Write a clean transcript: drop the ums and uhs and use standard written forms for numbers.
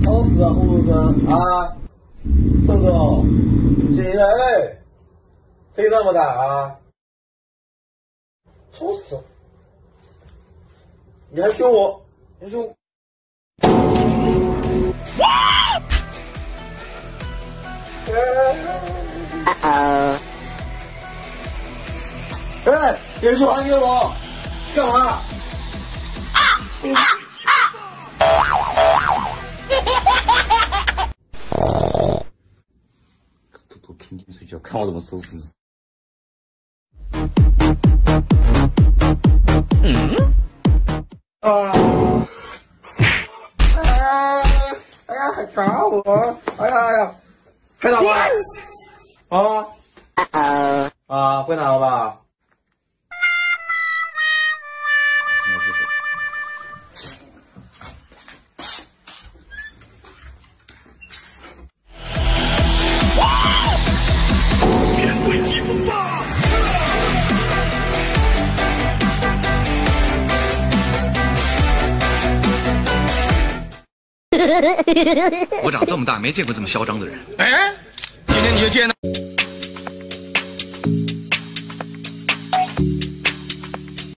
吵死啊，胡总啊！豆豆，起来嘞！飞那么大啊！吵死了！你还凶我？你凶！哇！哎，别传给我！干嘛？都天天睡觉，看我怎么收拾你！哎呀，还打我！哎呀，还打我！会打了吧？面对疾风吧！我长这么大没见过这么嚣张的人。哎，今天你就见到。